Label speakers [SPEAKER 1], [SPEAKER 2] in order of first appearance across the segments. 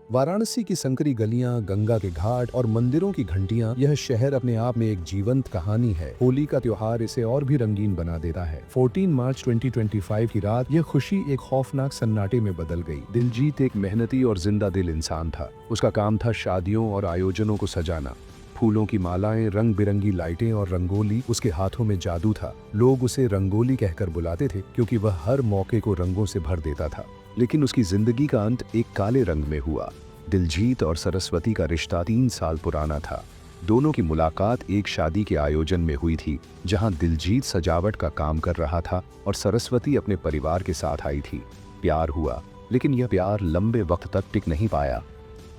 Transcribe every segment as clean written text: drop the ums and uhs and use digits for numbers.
[SPEAKER 1] वाराणसी की संकरी गलियां, गंगा के घाट और मंदिरों की घंटियां, यह शहर अपने आप में एक जीवंत कहानी है। होली का त्योहार इसे और भी रंगीन बना देता है। 14 मार्च 2025 की रात यह खुशी एक खौफनाक सन्नाटे में बदल गई। दिलजीत एक मेहनती और जिंदा दिल इंसान था। उसका काम था शादियों और आयोजनों को सजाना। फूलों की मालाएं, रंग बिरंगी लाइटें और रंगोली उसके हाथों में जादू था। लोग उसे रंगोली कहकर बुलाते थे क्योंकि वह हर मौके को रंगों से भर देता था। लेकिन उसकी जिंदगी का अंत एक काले रंग में हुआ। दिलजीत और सरस्वती का रिश्ता 3 साल पुराना था। दोनों की मुलाकात एक शादी के आयोजन में हुई थी, जहां दिलजीत सजावट का काम कर रहा था और सरस्वती अपने परिवार के साथ आई थी। प्यार हुआ, लेकिन यह प्यार लंबे वक्त तक टिक नहीं पाया।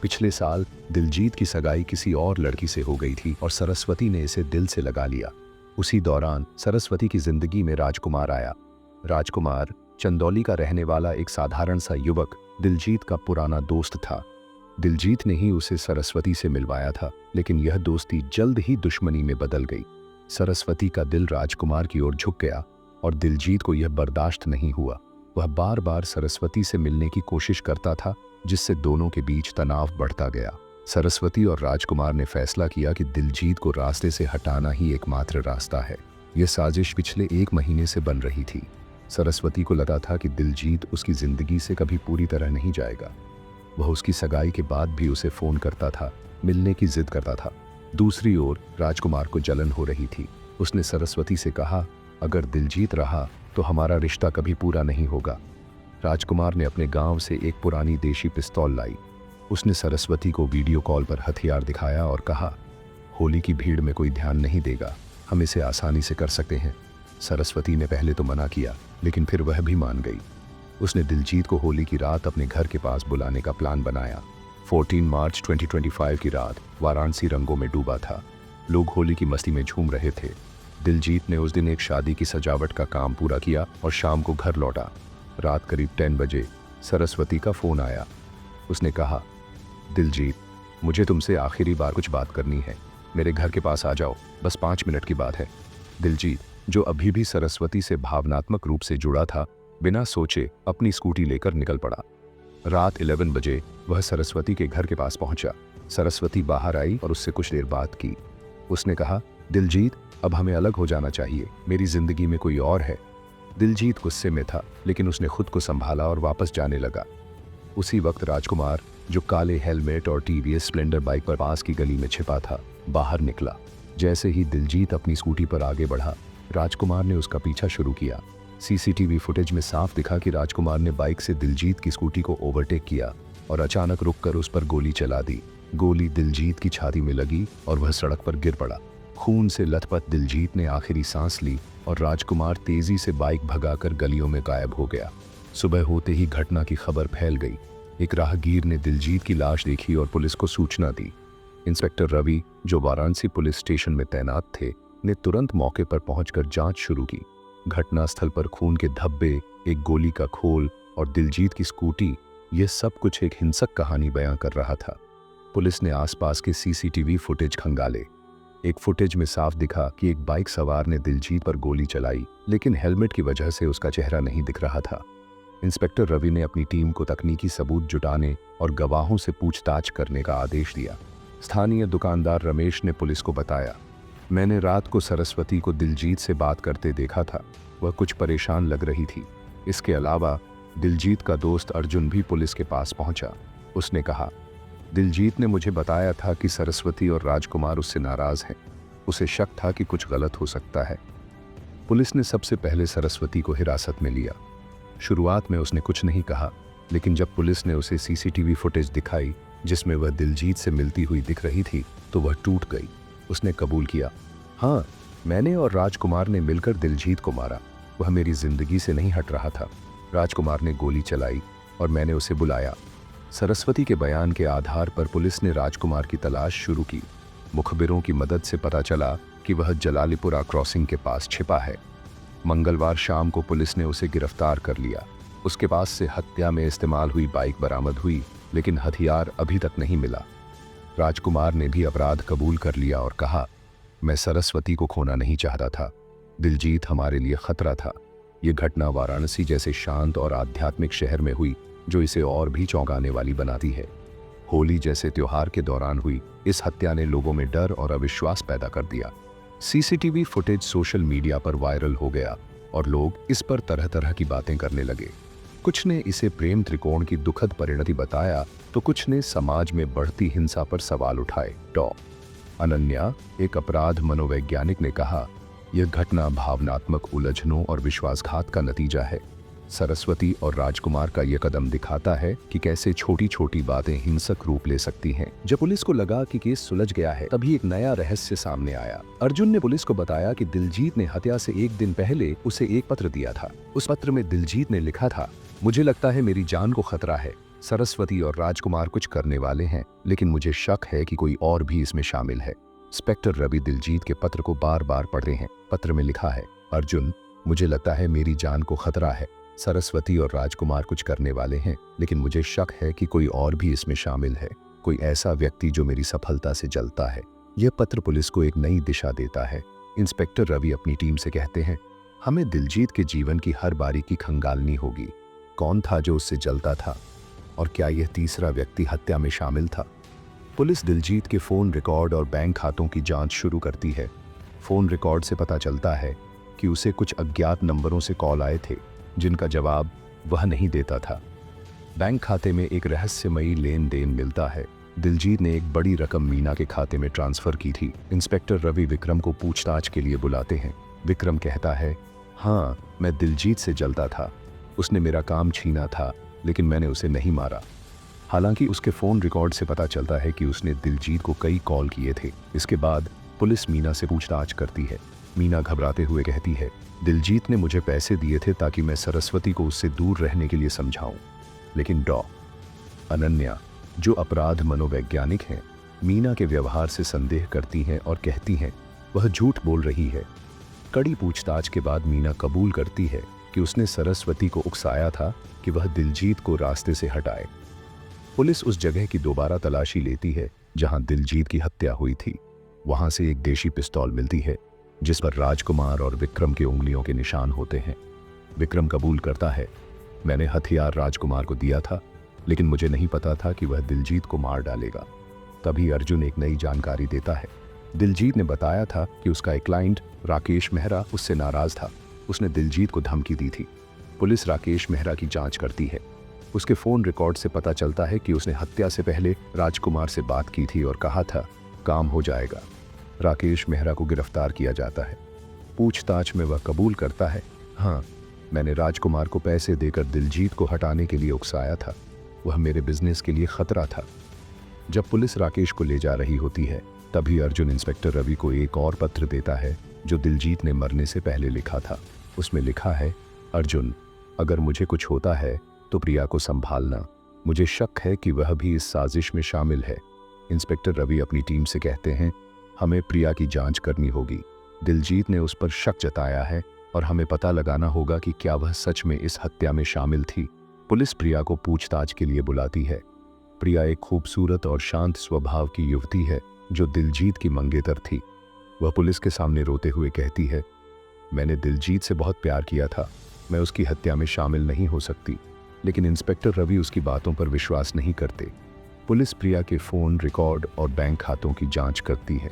[SPEAKER 1] पिछले साल दिलजीत की सगाई किसी और लड़की से हो गई थी और सरस्वती ने इसे दिल से लगा लिया। उसी दौरान सरस्वती की जिंदगी में राजकुमार आया। राजकुमार चंदौली का रहने वाला एक साधारण सा युवक दिलजीत का पुराना दोस्त था। दिलजीत ने ही उसे सरस्वती से मिलवाया था, लेकिन यह दोस्ती जल्द ही दुश्मनी में बदल गई। सरस्वती का दिल राजकुमार की ओर झुक गया और दिलजीत को यह बर्दाश्त नहीं हुआ। वह बार बार सरस्वती से मिलने की कोशिश करता था, जिससे दोनों के बीच तनाव बढ़ता गया। सरस्वती और राजकुमार ने फैसला किया कि दिलजीत को रास्ते से हटाना ही एकमात्र रास्ता है। यह साजिश पिछले 1 महीने से बन रही थी। सरस्वती को लगा था कि दिलजीत उसकी जिंदगी से कभी पूरी तरह नहीं जाएगा। वह उसकी सगाई के बाद भी उसे फोन करता था, मिलने की जिद करता था। दूसरी ओर राजकुमार को जलन हो रही थी। उसने सरस्वती से कहा, अगर दिलजीत रहा तो हमारा रिश्ता कभी पूरा नहीं होगा। राजकुमार ने अपने गांव से एक पुरानी देशी पिस्तौल लाई। उसने सरस्वती को वीडियो कॉल पर हथियार दिखाया और कहा, होली की भीड़ में कोई ध्यान नहीं देगा, हम इसे आसानी से कर सकते हैं। सरस्वती ने पहले तो मना किया, लेकिन फिर वह भी मान गई। उसने दिलजीत को होली की रात अपने घर के पास बुलाने का प्लान बनाया। 14 मार्च 2025 की रात वाराणसी रंगों में डूबा था। लोग होली की मस्ती में झूम रहे थे। दिलजीत ने उस दिन एक शादी की सजावट का काम पूरा किया और शाम को घर लौटा। रात करीब 10 बजे सरस्वती का फोन आया। उसने कहा, दिलजीत, मुझे तुमसे आखिरी बार कुछ बात करनी है। मेरे घर के पास आ जाओ, बस 5 मिनट की बात है। दिलजीत, जो अभी भी सरस्वती से भावनात्मक रूप से जुड़ा था, बिना सोचे अपनी स्कूटी लेकर निकल पड़ा। रात 11 बजे वह सरस्वती के घर के पास पहुंचा। सरस्वती बाहर आई और उससे कुछ देर बात की। उसने कहा, दिलजीत, अब हमें अलग हो जाना चाहिए, मेरी जिंदगी में कोई और है। दिलजीत गुस्से में था, लेकिन उसने खुद को संभाला और वापस जाने लगा। उसी वक्त राजकुमार, जो काले हेलमेट और टीवीएस स्प्लेंडर बाइक पर पास की गली में छिपा था, बाहर निकला। जैसे ही दिलजीत अपनी स्कूटी पर आगे बढ़ा, राजकुमार ने उसका पीछा शुरू किया। सीसीटीवी फुटेज में साफ दिखा कि राजकुमार ने बाइक से दिलजीत की स्कूटी को ओवरटेक किया और अचानक रुककर उस पर गोली चला दी। गोली दिलजीत की छाती में लगी और वह सड़क पर गिर पड़ा। खून से लथपथ दिलजीत ने आखिरी सांस ली और राजकुमार तेजी से बाइक भगाकर गलियों में गायब हो गया। सुबह होते ही घटना की खबर फैल गई। एक राहगीर ने दिलजीत की लाश देखी और पुलिस को सूचना दी। इंस्पेक्टर रवि, जो वाराणसी पुलिस स्टेशन में तैनात थे, ने तुरंत मौके पर पहुंचकर जांच शुरू की। घटनास्थल पर खून के धब्बे, एक गोली का खोल और दिलजीत की स्कूटी, यह सब कुछ एक हिंसक कहानी बयां कर रहा था। पुलिस ने आसपास के सीसीटीवी फुटेज खंगाले। एक फुटेज में साफ दिखा कि एक बाइक सवार ने दिलजीत पर गोली चलाई, लेकिन हेलमेट की वजह से उसका चेहरा नहीं दिख रहा था। इंस्पेक्टर रवि ने अपनी टीम को तकनीकी सबूत जुटाने और गवाहों से पूछताछ करने का आदेश दिया। स्थानीय दुकानदार रमेश ने पुलिस को बताया, मैंने रात को सरस्वती को दिलजीत से बात करते देखा था, वह कुछ परेशान लग रही थी। इसके अलावा दिलजीत का दोस्त अर्जुन भी पुलिस के पास पहुंचा। उसने कहा, दिलजीत ने मुझे बताया था कि सरस्वती और राजकुमार उससे नाराज हैं। उसे शक था कि कुछ गलत हो सकता है। पुलिस ने सबसे पहले सरस्वती को हिरासत में लिया। शुरुआत में उसने कुछ नहीं कहा, लेकिन जब पुलिस ने उसे सीसीटीवी फुटेज दिखाई जिसमें वह दिलजीत से मिलती हुई दिख रही थी, तो वह टूट गई। उसने कबूल किया, हाँ, मैंने और राजकुमार ने मिलकर दिलजीत को मारा। वह मेरी जिंदगी से नहीं हट रहा था। राजकुमार ने गोली चलाई और मैंने उसे बुलाया। सरस्वती के बयान के आधार पर पुलिस ने राजकुमार की तलाश शुरू की। मुखबिरों की मदद से पता चला कि वह जलालीपुरा क्रॉसिंग के पास छिपा है। मंगलवार शाम को पुलिस ने उसे गिरफ्तार कर लिया। उसके पास से हत्या में इस्तेमाल हुई बाइक बरामद हुई, लेकिन हथियार अभी तक नहीं मिला। राजकुमार ने भी अपराध कबूल कर लिया और कहा, मैं सरस्वती को खोना नहीं चाहता था। दिलजीत हमारे लिए खतरा था। ये घटना वाराणसी जैसे शांत और आध्यात्मिक शहर में हुई, जो इसे और भी चौंकाने वाली बनाती है। होली जैसे त्योहार के दौरान हुई इस हत्या ने लोगों में डर और अविश्वास पैदा कर दिया। सीसीटीवी फुटेज सोशल मीडिया पर वायरल हो गया और लोग इस पर तरह तरह की बातें करने लगे। कुछ ने इसे प्रेम त्रिकोण की दुखद परिणति बताया तो कुछ ने समाज में बढ़ती हिंसा पर सवाल उठाए। डॉ अनन्या, एक अपराध मनोवैज्ञानिक, ने कहा, यह घटना भावनात्मक उलझनों और विश्वासघात का नतीजा है। सरस्वती और राजकुमार का यह कदम दिखाता है कि कैसे छोटी छोटी बातें हिंसक रूप ले सकती हैं। जब पुलिस को लगा कि केस सुलझ गया है, तभी एक नया रहस्य सामने आया। अर्जुन ने पुलिस को बताया कि दिलजीत ने हत्या से एक दिन पहले उसे एक पत्र दिया था। उस पत्र में दिलजीत ने लिखा था, मुझे लगता है मेरी जान को खतरा है। सरस्वती और राजकुमार कुछ करने वाले हैं, लेकिन मुझे शक है कि कोई और भी इसमें शामिल है। इंस्पेक्टर रवि दिलजीत के पत्र को बार बार पढ़ते हैं। पत्र में लिखा है, अर्जुन, मुझे लगता है मेरी जान को खतरा है। सरस्वती और राजकुमार कुछ करने वाले हैं, लेकिन मुझे शक है कि कोई और भी इसमें शामिल है। कोई ऐसा व्यक्ति जो मेरी सफलता से जलता है। यह पत्र पुलिस को एक नई दिशा देता है। इंस्पेक्टर रवि अपनी टीम से कहते हैं, हमें दिलजीत के जीवन की हर बारीकी खंगालनी होगी। कौन था जो उससे जलता था, और क्या यह तीसरा व्यक्ति हत्या में शामिल था? पुलिस दिलजीत के फोन रिकॉर्ड और बैंक खातों की जांच शुरू करती है। फोन रिकॉर्ड से पता चलता है कि उसे कुछ अज्ञात नंबरों से कॉल आए थे, जिनका जवाब वह नहीं देता था। बैंक खाते में एक रहस्यमयी लेन देन मिलता है। दिलजीत ने एक बड़ी रकम मीना के खाते में ट्रांसफर की थी। इंस्पेक्टर रवि विक्रम को पूछताछ के लिए बुलाते हैं। विक्रम कहता है, हाँ, मैं दिलजीत से जलता था। उसने मेरा काम छीना था, लेकिन मैंने उसे नहीं मारा। हालांकि उसके फोन रिकॉर्ड से पता चलता है कि उसने दिलजीत को कई कॉल किए थे। इसके बाद पुलिस मीना से पूछताछ करती है। मीना घबराते हुए कहती है, दिलजीत ने मुझे पैसे दिए थे ताकि मैं सरस्वती को उससे दूर रहने के लिए समझाऊं। लेकिन डॉ अनन्या, जो अपराध मनोवैज्ञानिक हैं, मीना के व्यवहार से संदेह करती हैं और कहती हैं वह झूठ बोल रही है। कड़ी पूछताछ के बाद मीना कबूल करती है कि उसने सरस्वती को उकसाया था कि वह दिलजीत को रास्ते से हटाए। पुलिस उस जगह की दोबारा तलाशी लेती है जहां दिलजीत की हत्या हुई थी। वहां से एक देशी पिस्तौल मिलती है जिस पर राजकुमार और विक्रम की उंगलियों के निशान होते हैं। विक्रम कबूल करता है, मैंने हथियार राजकुमार को दिया था, लेकिन मुझे नहीं पता था कि वह दिलजीत को मार डालेगा। तभी अर्जुन एक नई जानकारी देता है। दिलजीत ने बताया था कि उसका एक क्लाइंट राकेश मेहरा उससे नाराज था। उसने दिलजीत को धमकी दी थी। पुलिस राकेश मेहरा की जांच करती है। उसके फोन रिकॉर्ड से पता चलता है कि उसने हत्या से पहले राजकुमार से बात की थी और कहा था, काम हो जाएगा। राकेश मेहरा को गिरफ्तार किया जाता है। पूछताछ में वह कबूल करता है, हाँ, मैंने राजकुमार को पैसे देकर दिलजीत को हटाने के लिए उकसाया था। वह मेरे बिजनेस के लिए खतरा था। जब पुलिस राकेश को ले जा रही होती है, तभी अर्जुन इंस्पेक्टर रवि को एक और पत्र देता है जो दिलजीत ने मरने से पहले लिखा था। उसमें लिखा है, अर्जुन, अगर मुझे कुछ होता है तो प्रिया को संभालना। मुझे शक है कि वह भी इस साजिश में शामिल है। इंस्पेक्टर रवि अपनी टीम से कहते हैं, हमें प्रिया की जांच करनी होगी। दिलजीत ने उस पर शक जताया है और हमें पता लगाना होगा कि क्या वह सच में इस हत्या में शामिल थी। पुलिस प्रिया को पूछताछ के लिए बुलाती है। प्रिया एक खूबसूरत और शांत स्वभाव की युवती है जो दिलजीत की मंगेतर थी। वह पुलिस के सामने रोते हुए कहती है, मैंने दिलजीत से बहुत प्यार किया था, मैं उसकी हत्या में शामिल नहीं हो सकती। लेकिन इंस्पेक्टर रवि उसकी बातों पर विश्वास नहीं करते। पुलिस प्रिया के फोन रिकॉर्ड और बैंक खातों की जांच करती है।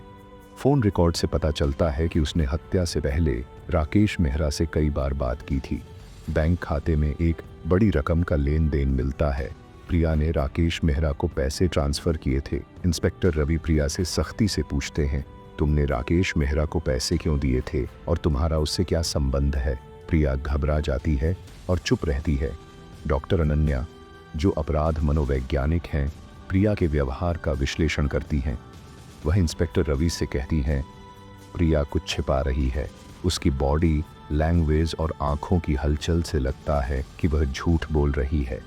[SPEAKER 1] फोन रिकॉर्ड से पता चलता है कि उसने हत्या से पहले राकेश मेहरा से कई बार बात की थी। बैंक खाते में एक बड़ी रकम का लेन देन मिलता है। प्रिया ने राकेश मेहरा को पैसे ट्रांसफर किए थे। इंस्पेक्टर रवि प्रिया से सख्ती से पूछते हैं, तुमने राकेश मेहरा को पैसे क्यों दिए थे और तुम्हारा उससे क्या संबंध है? प्रिया घबरा जाती है और चुप रहती है। डॉक्टर अनन्या, जो अपराध मनोवैज्ञानिक हैं, प्रिया के व्यवहार का विश्लेषण करती हैं। वह इंस्पेक्टर रवि से कहती हैं, प्रिया कुछ छिपा रही है। उसकी बॉडी लैंग्वेज और आंखों की हलचल से लगता है कि वह झूठ बोल रही है।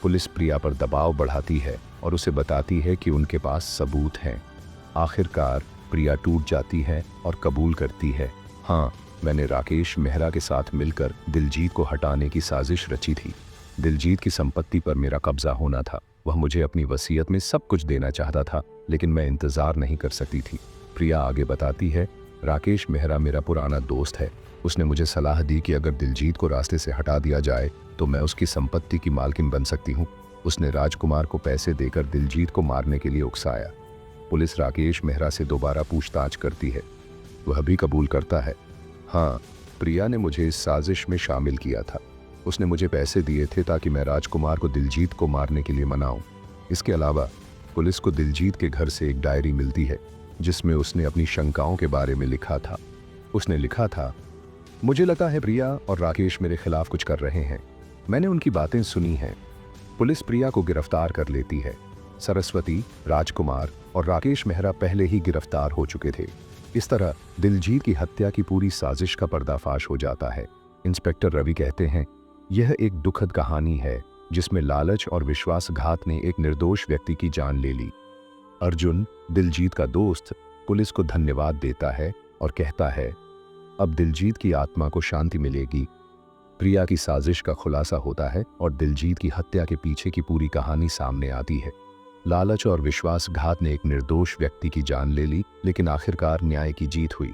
[SPEAKER 1] पुलिस प्रिया पर दबाव बढ़ाती है और उसे बताती है कि उनके पास सबूत हैं। आखिरकार प्रिया टूट जाती है और कबूल करती है, हाँ, मैंने राकेश मेहरा के साथ मिलकर दिलजीत को हटाने की साजिश रची थी। दिलजीत की संपत्ति पर मेरा कब्जा होना था। वह मुझे अपनी वसीयत में सब कुछ देना चाहता था, लेकिन मैं इंतजार नहीं कर सकती थी। प्रिया आगे बताती है, राकेश मेहरा मेरा पुराना दोस्त है। उसने मुझे सलाह दी कि अगर दिलजीत को रास्ते से हटा दिया जाए तो मैं उसकी संपत्ति की मालकिन बन सकती हूँ। उसने राजकुमार को पैसे देकर दिलजीत को मारने के लिए उकसाया। पुलिस राकेश मेहरा से दोबारा पूछताछ करती है। वह भी कबूल करता है, हाँ, प्रिया ने मुझे इस साजिश में शामिल किया था। उसने मुझे पैसे दिए थे ताकि मैं राजकुमार को दिलजीत को मारने के लिए मनाऊं। इसके अलावा पुलिस को दिलजीत के घर से एक डायरी मिलती है जिसमें उसने अपनी शंकाओं के बारे में लिखा था। उसने लिखा था, मुझे लगता है प्रिया और राकेश मेरे खिलाफ कुछ कर रहे हैं। मैंने उनकी बातें सुनी हैं। पुलिस प्रिया को गिरफ्तार कर लेती है। सरस्वती, राजकुमार और राकेश मेहरा पहले ही गिरफ्तार हो चुके थे। इस तरह दिलजीत की हत्या की पूरी साजिश का पर्दाफाश हो जाता है। इंस्पेक्टर रवि कहते हैं, यह एक दुखद कहानी है जिसमें लालच और विश्वासघात ने एक निर्दोष व्यक्ति की जान ले ली। अर्जुन, दिलजीत का दोस्त, पुलिस को धन्यवाद देता है और कहता है, अब दिलजीत की आत्मा को शांति मिलेगी। प्रिया की साजिश का खुलासा होता है और दिलजीत की हत्या के पीछे की पूरी कहानी सामने आती है। लालच और विश्वासघात ने एक निर्दोष व्यक्ति की जान ले ली, लेकिन आखिरकार न्याय की जीत हुई।